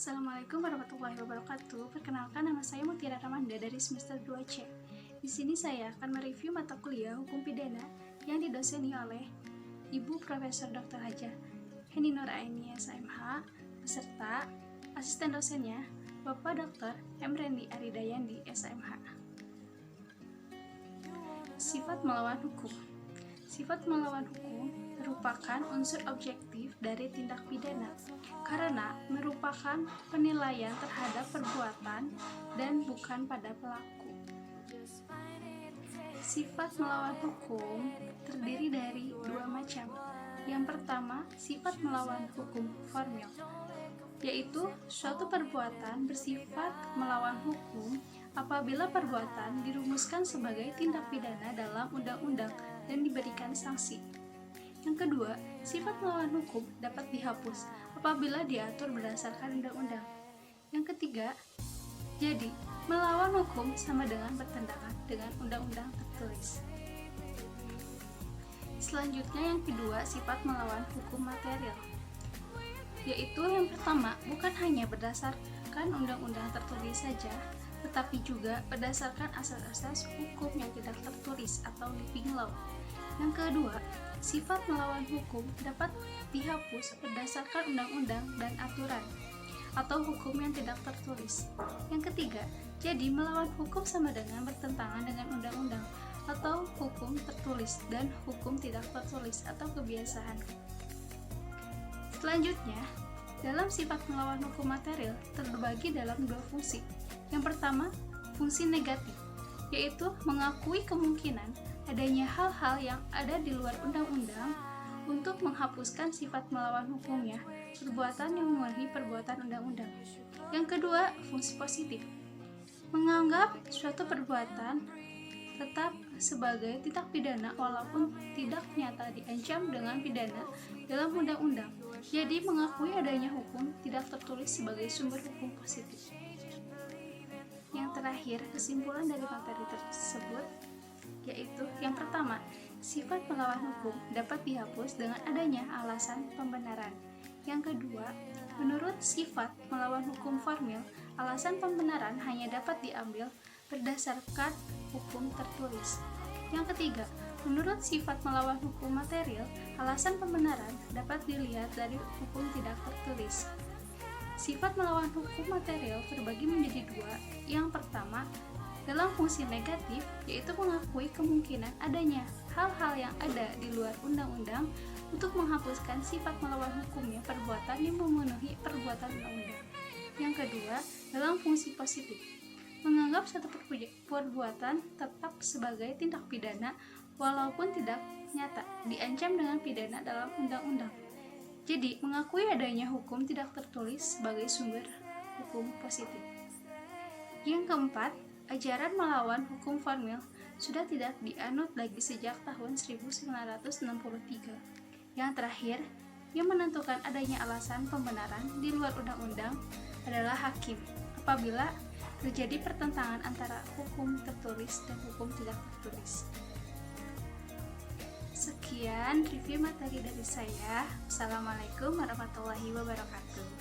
Assalamualaikum warahmatullahi wabarakatuh. Perkenalkan, nama saya Mutiara Ramanda dari semester 2C. Di sini saya akan mereview mata kuliah Hukum Pidana yang didoseni oleh Ibu Profesor Dr. Hajah Heni Nuraini SMH beserta asisten dosennya Bapak Dr. Emrendi Aridayandi SMH. Sifat melawan hukum. Sifat melawan hukum merupakan unsur objektif dari tindak pidana karena merupakan penilaian terhadap perbuatan dan bukan pada pelaku. Sifat melawan hukum terdiri dari dua macam. Yang pertama, sifat melawan hukum formil, yaitu suatu perbuatan bersifat melawan hukum apabila perbuatan dirumuskan sebagai tindak pidana dalam undang-undang dan diberikan sanksi. Yang kedua, sifat melawan hukum dapat dihapus apabila diatur berdasarkan undang-undang. Yang ketiga, jadi melawan hukum sama dengan bertentangan dengan undang-undang tertulis. Selanjutnya yang kedua, sifat melawan hukum material, yaitu yang pertama, bukan hanya berdasarkan undang-undang tertulis saja, tetapi juga berdasarkan asas-asas hukum yang tidak tertulis atau living law. Yang kedua, sifat melawan hukum dapat dihapus berdasarkan undang-undang dan aturan atau hukum yang tidak tertulis. Yang ketiga, jadi melawan hukum sama dengan bertentangan dengan undang-undang atau hukum tertulis dan hukum tidak tertulis atau kebiasaan. Selanjutnya, dalam sifat melawan hukum material terbagi dalam dua fungsi. Yang pertama, fungsi negatif, yaitu mengakui kemungkinan adanya hal-hal yang ada di luar undang-undang untuk menghapuskan sifat melawan hukumnya, perbuatan yang memenuhi perbuatan undang-undang. Yang kedua, fungsi positif, menganggap suatu perbuatan tetap sebagai tindak pidana walaupun tidak nyata diancam dengan pidana dalam undang-undang. Jadi mengakui adanya hukum tidak tertulis sebagai sumber hukum positif. Yang terakhir, kesimpulan dari materi tersebut yaitu yang pertama, sifat melawan hukum dapat dihapus dengan adanya alasan pembenaran. Yang kedua, menurut sifat melawan hukum formil, alasan pembenaran hanya dapat diambil berdasarkan hukum tertulis. Yang ketiga, menurut sifat melawan hukum material, alasan pembenaran dapat dilihat dari hukum tidak tertulis. Sifat melawan hukum material terbagi menjadi dua. Yang pertama, dalam fungsi negatif, yaitu mengakui kemungkinan adanya hal-hal yang ada di luar undang-undang untuk menghapuskan sifat melawan hukumnya perbuatan yang memenuhi perbuatan undang-undang. Yang kedua, dalam fungsi positif, menganggap satu perbuatan tetap sebagai tindak pidana walaupun tidak nyata diancam dengan pidana dalam undang-undang. Jadi, mengakui adanya hukum tidak tertulis sebagai sumber hukum positif. Yang keempat, ajaran melawan hukum formil sudah tidak dianut lagi sejak tahun 1963. Yang terakhir, yang menentukan adanya alasan pembenaran di luar undang-undang adalah hakim apabila terjadi pertentangan antara hukum tertulis dan hukum tidak tertulis. Sekian review materi dari saya. Wassalamualaikum warahmatullahi wabarakatuh.